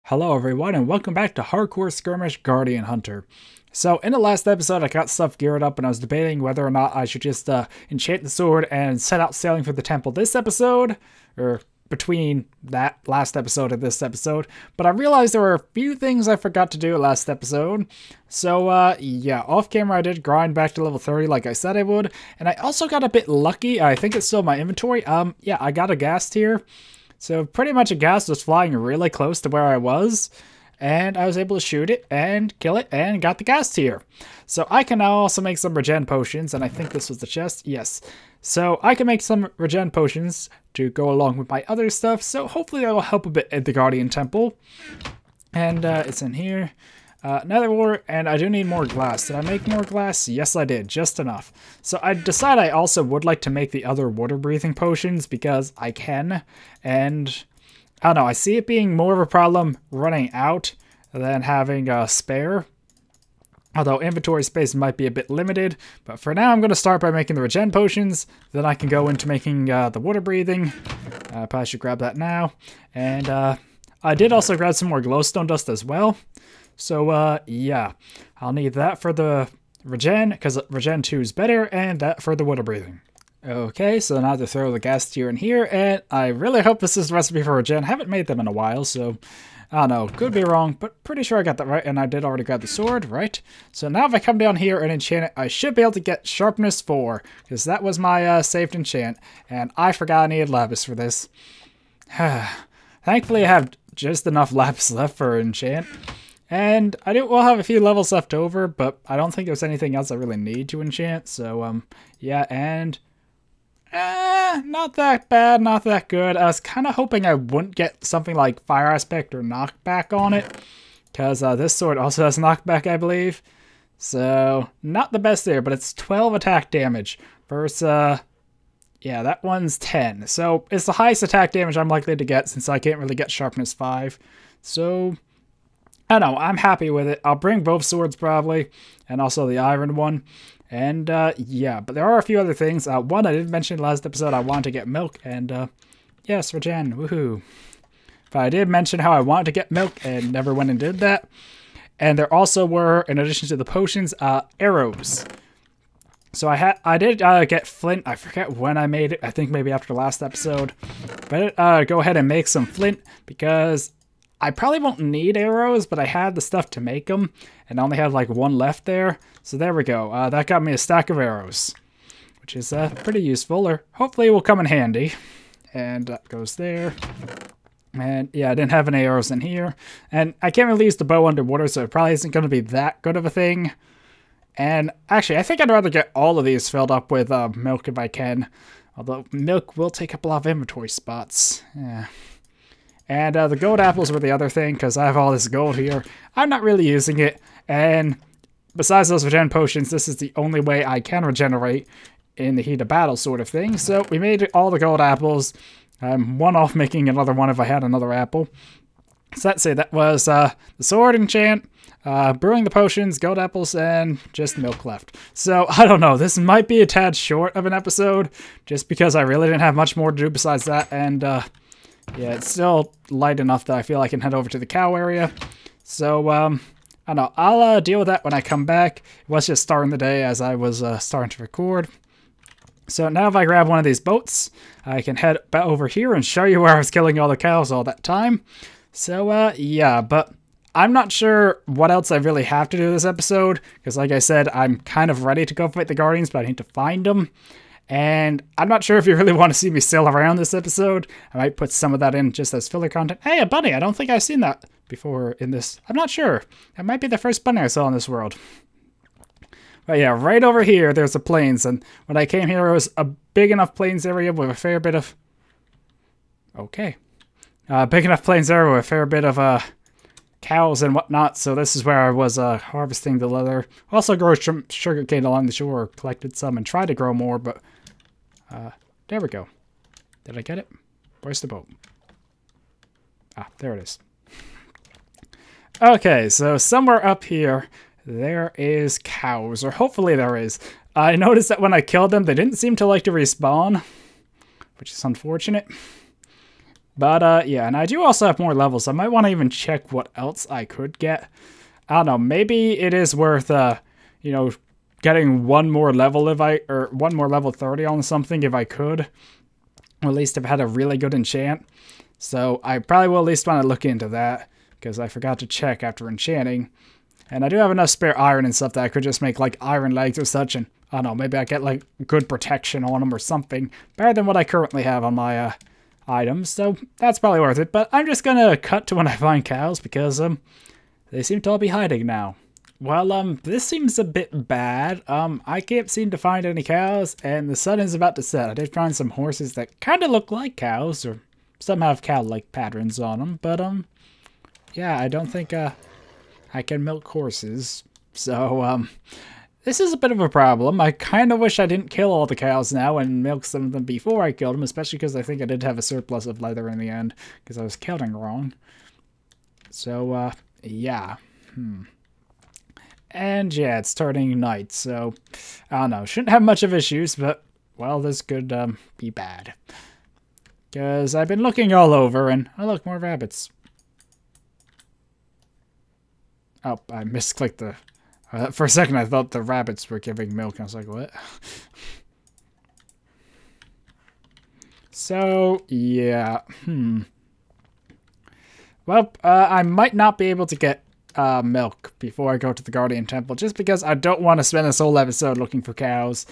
Hello everyone and welcome back to Hardcore Skirmish Guardian Hunter. So in the last episode I got stuff geared up and I was debating whether or not I should just enchant the sword and set out sailing for the temple this episode, or between that last episode and this episode, but I realized there were a few things I forgot to do last episode. So yeah, off camera I did grind back to level 30 like I said I would, and I also got a bit lucky. I think it's still my inventory. Yeah, I got a ghast here. So pretty much a ghast was flying really close to where I was, and I was able to shoot it and kill it and got the ghast here. So I can now also make some regen potions, and I think this was the chest. Yes. So I can make some regen potions to go along with my other stuff, so hopefully that will help a bit at the Guardian Temple. And it's in here. Nether ore, and I do need more glass. Did I make more glass? Yes, I did. Just enough. So I decided I also would like to make the other water-breathing potions because I can. And I don't know, I see it being more of a problem running out than having a spare. Although inventory space might be a bit limited. But for now, I'm going to start by making the regen potions. Then I can go into making the water-breathing. Probably should grab that now. And I did also grab some more glowstone dust as well. So, yeah, I'll need that for the regen, because regen 2 is better, and that for the water breathing. Okay, so now to throw the ghast here and here, and I really hope this is the recipe for regen. I haven't made them in a while, so I don't know, could be wrong, but pretty sure I got that right, and I did already grab the sword, right? So now if I come down here and enchant it, I should be able to get sharpness 4, because that was my saved enchant, and I forgot I needed lapis for this. Thankfully I have just enough lapis left for enchant. And we'll have a few levels left over, but I don't think there's anything else I really need to enchant. So, yeah, and not that bad, not that good. I was kind of hoping I wouldn't get something like Fire Aspect or Knockback on it, because this sword also has Knockback, I believe. So, not the best there, but it's 12 attack damage versus, yeah, that one's 10. So, it's the highest attack damage I'm likely to get since I can't really get Sharpness 5. So, I don't know, I'm happy with it. I'll bring both swords probably, and also the iron one. And yeah, but there are a few other things. One I didn't mention last episode, I wanted to get milk, and yes, regen, woohoo. But I did mention how I wanted to get milk and never went and did that. And there also were, in addition to the potions, arrows. So I did get flint. I forget when I made it. I think maybe after the last episode. But go ahead and make some flint, because I probably won't need arrows, but I had the stuff to make them, and I only have like one left there. So there we go. That got me a stack of arrows, which is pretty useful, or hopefully it will come in handy. And that goes there. And yeah, I didn't have any arrows in here. And I can't really use the bow underwater, so it probably isn't going to be that good of a thing. And actually, I think I'd rather get all of these filled up with milk if I can. Although milk will take up a lot of inventory spots. Yeah. And the gold apples were the other thing, because I have all this gold here. I'm not really using it, and besides those regen potions, this is the only way I can regenerate in the heat of battle sort of thing. So we made all the gold apples. I'm one off making another one if I had another apple. So that's it. That was the sword enchant, brewing the potions, gold apples, and just milk left. So I don't know. This might be a tad short of an episode, just because I really didn't have much more to do besides that, and yeah, it's still light enough that I feel I can head over to the cow area. So, I don't know. I'll deal with that when I come back. It was just starting the day as I was starting to record. So now if I grab one of these boats, I can head back over here and show you where I was killing all the cows all that time. So, yeah, but I'm not sure what else I really have to do this episode, because like I said, I'm kind of ready to go fight the Guardians, but I need to find them. And I'm not sure if you really want to see me sail around this episode. I might put some of that in just as filler content. Hey, a bunny! I don't think I've seen that before in this. I'm not sure. That might be the first bunny I saw in this world. But yeah, right over here, there's the plains. And when I came here, it was a big enough plains area with a fair bit of... Okay. Big enough plains area with a fair bit of cows and whatnot. So this is where I was harvesting the leather. Also grew sugarcane along the shore. Collected some and tried to grow more, but... there we go. Did I get it? Where's the boat? Ah, there it is. Okay, so somewhere up here, there is cows, or hopefully there is. I noticed that when I killed them, they didn't seem to like to respawn, which is unfortunate. But yeah, and I do also have more levels. So I might want to even check what else I could get. I don't know. Maybe it is worth, you know, getting one more level one more level 30 on something if I could. Or at least if I had a really good enchant. So I probably will at least want to look into that, because I forgot to check after enchanting. And I do have enough spare iron and stuff that I could just make like iron legs or such, and I don't know, maybe I get like good protection on them or something. Better than what I currently have on my items, so that's probably worth it. But I'm just gonna cut to when I find cows, because they seem to all be hiding now. Well, this seems a bit bad. I can't seem to find any cows, and the sun is about to set. I did find some horses that kind of look like cows, or some have cow-like patterns on them, but, yeah, I don't think, I can milk horses. So, this is a bit of a problem. I kind of wish I didn't kill all the cows now and milk some of them before I killed them, especially because I think I did have a surplus of leather in the end, because I was counting wrong. So, yeah. And yeah, it's turning night, so I don't know. Shouldn't have much of issues, but, well, this could be bad. Because I've been looking all over, and oh look, more rabbits. Oh, I misclicked the... for a second I thought the rabbits were giving milk, and I was like, what? So, yeah. Well, I might not be able to get milk before I go to the Guardian Temple, just because I don't want to spend this whole episode looking for cows.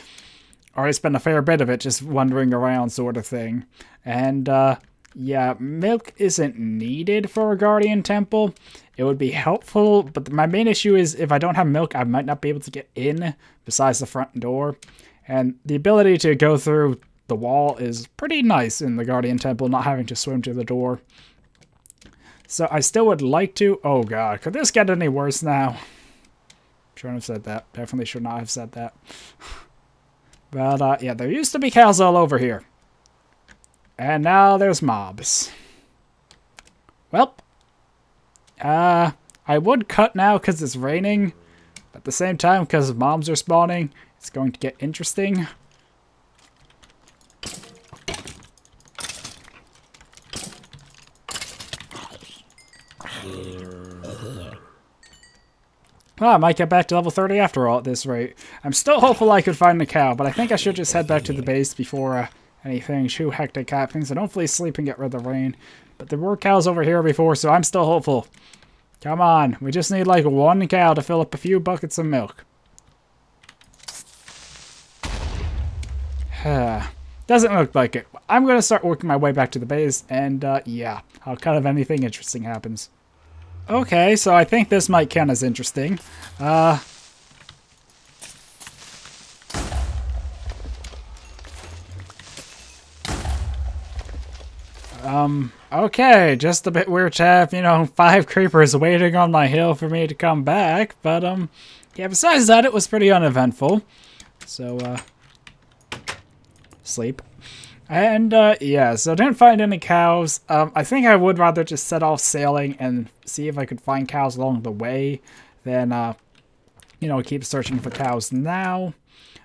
Or I spend a fair bit of it just wandering around sort of thing. And, yeah, milk isn't needed for a Guardian Temple. It would be helpful, but my main issue is if I don't have milk, I might not be able to get in besides the front door. And the ability to go through the wall is pretty nice in the Guardian Temple, not having to swim to the door. So I still would like to... Oh god, could this get any worse now? Shouldn't have said that. Definitely should not have said that. But, yeah, there used to be cows all over here. And now there's mobs. Well, I would cut now because it's raining. But at the same time, because mobs are spawning, it's going to get interesting. Well, I might get back to level 30 after all at this rate. I'm still hopeful I could find the cow, but I think I should just head back to the base before anything too hectic happens, and hopefully sleep and get rid of the rain. But there were cows over here before, so I'm still hopeful. Come on, we just need like one cow to fill up a few buckets of milk. Doesn't look like it. I'm going to start working my way back to the base, and yeah, I'll cut if anything interesting happens. Okay, so I think this might count as interesting. Okay, just a bit weird to have, you know, 5 creepers waiting on my hill for me to come back, but, yeah, besides that, it was pretty uneventful. So, sleep. And, yeah, so didn't find any cows. I think I would rather just set off sailing and see if I could find cows along the way than, you know, keep searching for cows now.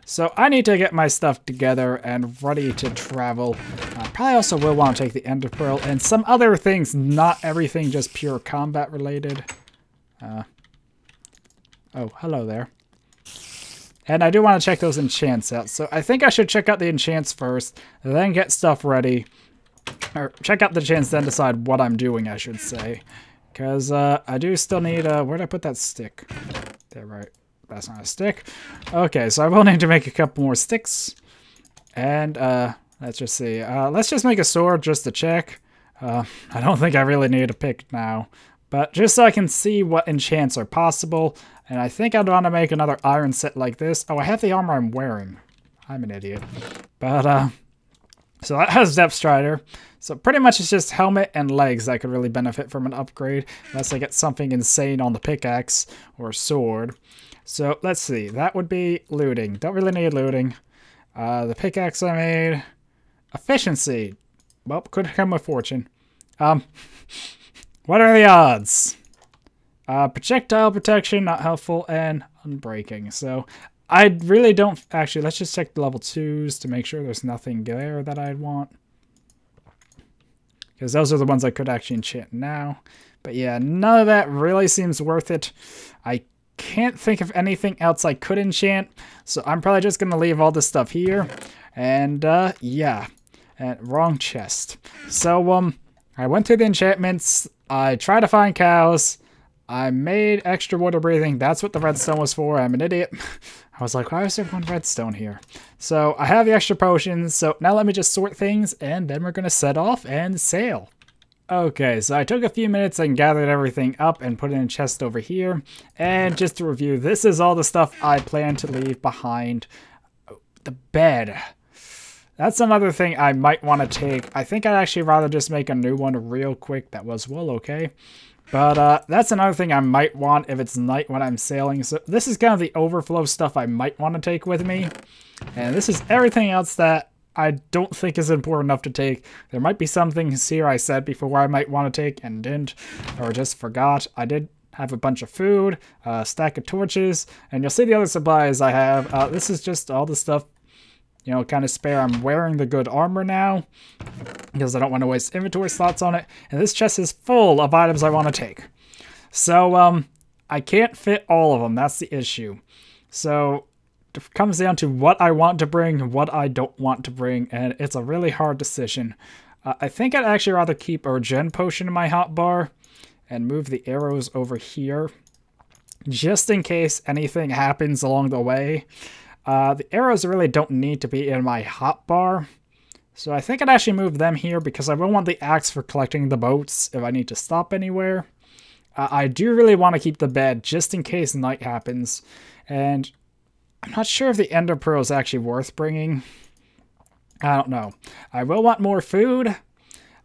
So I need to get my stuff together and ready to travel. I probably also will want to take the Ender Pearl and some other things, not everything just pure combat related. Oh, hello there. And I do want to check those enchants out. So I think I should check out the enchants first, then get stuff ready. Or check out the enchants, then decide what I'm doing, I should say. Because I do still need... where'd I put that stick? There, right. That's not a stick. Okay, so I will need to make a couple more sticks. And let's just see. Let's just make a sword just to check. I don't think I really need a pick now. But just so I can see what enchants are possible. And I think I'd want to make another iron set like this. Oh, I have the armor I'm wearing. I'm an idiot. But, so that has Depth Strider. So pretty much it's just helmet and legs that could really benefit from an upgrade. Unless I get something insane on the pickaxe or sword. So let's see. That would be looting. Don't really need looting. The pickaxe I made. Efficiency. Well, could come with fortune. What are the odds? Projectile protection, not helpful, and unbreaking. So I really don't... Actually, let's just check the level 2s to make sure there's nothing there that I'd want. because those are the ones I could actually enchant now. But yeah, none of that really seems worth it. I can't think of anything else I could enchant, so I'm probably just going to leave all this stuff here. And yeah, and wrong chest. So I went through the enchantments, I tried to find cows, I made extra water breathing. That's what the redstone was for. I'm an idiot. I was like, why is there one redstone here? So I have the extra potions, so now let me just sort things, and then we're going to set off and sail. Okay, so I took a few minutes and gathered everything up and put it in a chest over here. And just to review, this is all the stuff I plan to leave behind. The bed. That's another thing I might want to take. I think I'd actually rather just make a new one real quick. That was well okay. But that's another thing I might want if it's night when I'm sailing. So this is kind of the overflow stuff I might want to take with me. And this is everything else that I don't think is important enough to take. There might be some things here I said before I might want to take and didn't, or just forgot. I did have a bunch of food, a stack of torches, and you'll see the other supplies I have. This is just all the stuff, you know, kind of spare. I'm wearing the good armor now because I don't want to waste inventory slots on it. And this chest is full of items I want to take. So I can't fit all of them. That's the issue. So it comes down to what I want to bring, what I don't want to bring, and it's a really hard decision. I think I'd actually rather keep a regen potion in my hotbar and move the arrows over here just in case anything happens along the way. The arrows really don't need to be in my hotbar, so I think I'd actually move them here because I will want the axe for collecting the boats if I need to stop anywhere. I do really want to keep the bed just in case night happens, and I'm not sure if the ender pearl is actually worth bringing. I don't know. I will want more food.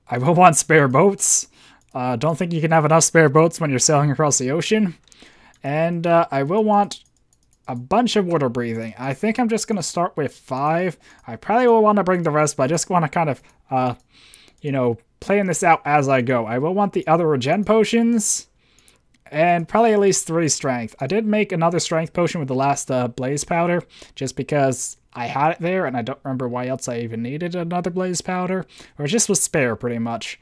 I will want spare boats. Don't think you can have enough spare boats when you're sailing across the ocean. And I will want a bunch of water breathing. I think I'm just going to start with 5. I probably will want to bring the rest, but I just want to kind of, you know, plan this out as I go. I will want the other regen potions. And probably at least 3 strength. I did make another strength potion with the last blaze powder, just because I had it there, and I don't remember why else I even needed another blaze powder. Or it just was spare, pretty much.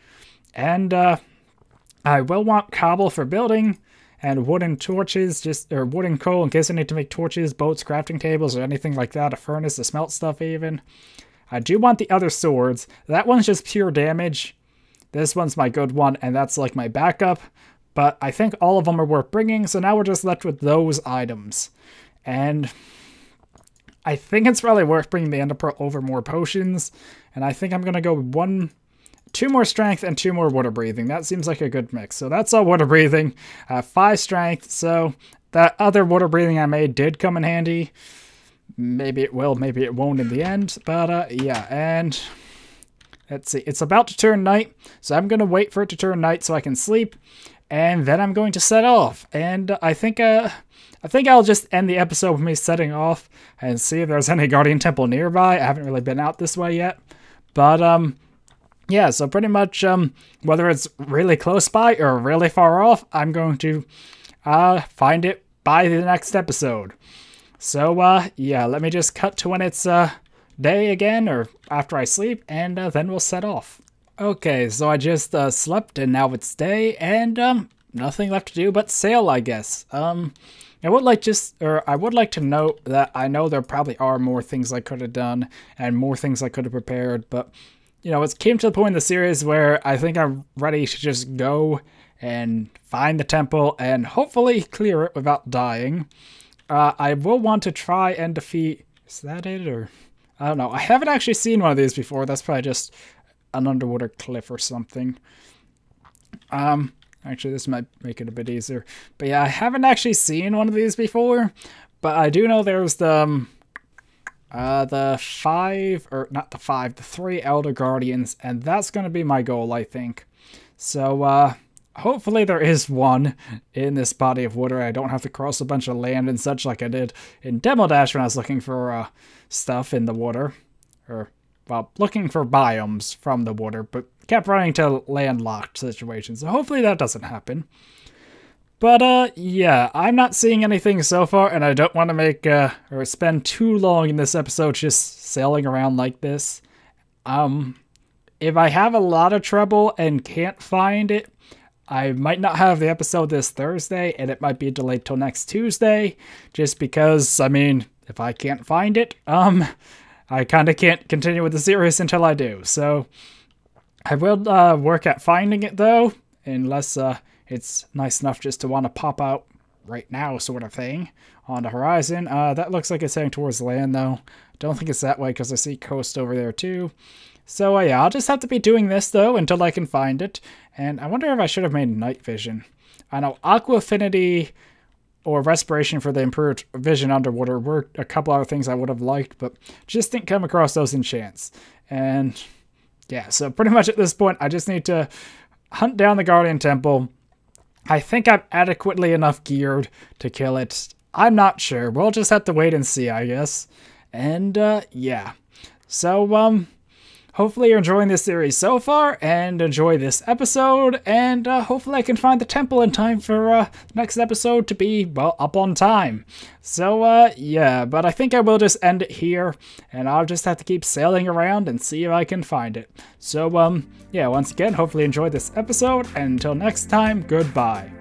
And I will want cobble for building, and wooden torches, or wooden coal in case I need to make torches, boats, crafting tables, or anything like that. A furnace to smelt stuff even. I do want the other swords. That one's just pure damage. This one's my good one, and that's like my backup. But I think all of them are worth bringing, so now we're just left with those items. And I think it's probably worth bringing the ender pearl over more potions. And I think I'm going to go 2 more strength and 2 more water breathing. That seems like a good mix. So that's all water breathing. 5 strength, so that other water breathing I made did come in handy. Maybe it will, maybe it won't in the end. But yeah, and let's see. It's about to turn night, so I'm going to wait for it to turn night so I can sleep. And then I'm going to set off. And I think I'll just end the episode with me setting off and see if there's any Guardian Temple nearby. I haven't really been out this way yet. But yeah, so pretty much whether it's really close by or really far off, I'm going to find it by the next episode. So yeah, let me just cut to when it's day again, or after I sleep, and then we'll set off. Okay, so I just slept, and now it's day, and nothing left to do but sail, I guess. I would like to note that I know there probably are more things I could have done and more things I could have prepared, but you know, it came to the point in the series where I think I'm ready to just go and find the temple and hopefully clear it without dying. I will want to try and defeat. Is that it, or I don't know. I haven't actually seen one of these before. That's probably just an underwater cliff or something. Actually, this might make it a bit easier. But yeah, I haven't actually seen one of these before. But I do know there's the 3 Elder Guardians, and that's going to be my goal, I think. So, hopefully there is one in this body of water. I don't have to cross a bunch of land and such like I did in Demo Dash when I was looking for stuff in the water. Or, well, looking for biomes from the water, but kept running to landlocked situations. So hopefully that doesn't happen. But, yeah, I'm not seeing anything so far, and I don't want to make, or spend too long in this episode just sailing around like this. if I have a lot of trouble and can't find it, I might not have the episode this Thursday, and it might be delayed till next Tuesday, just because, I mean, if I can't find it, I kind of can't continue with the series until I do. So I will work at finding it, though, unless it's nice enough just to want to pop out right now sort of thing on the horizon. That looks like it's heading towards land, though. Don't think it's that way because I see coast over there, too. So, yeah, I'll just have to be doing this, though, until I can find it. And I wonder if I should have made night vision. I know Aqua Affinity or Respiration for the improved vision underwater were a couple other things I would have liked, but just didn't come across those enchants. And, yeah, so pretty much at this point, I just need to hunt down the Guardian Temple. I think I'm adequately enough geared to kill it. I'm not sure. We'll just have to wait and see, I guess. And, yeah. So, hopefully you're enjoying this series so far, and enjoy this episode, and hopefully I can find the temple in time for the next episode to be, well, up on time. So, yeah, but I think I will just end it here, and I'll just have to keep sailing around and see if I can find it. So, yeah, once again, hopefully you enjoyed this episode, and until next time, goodbye.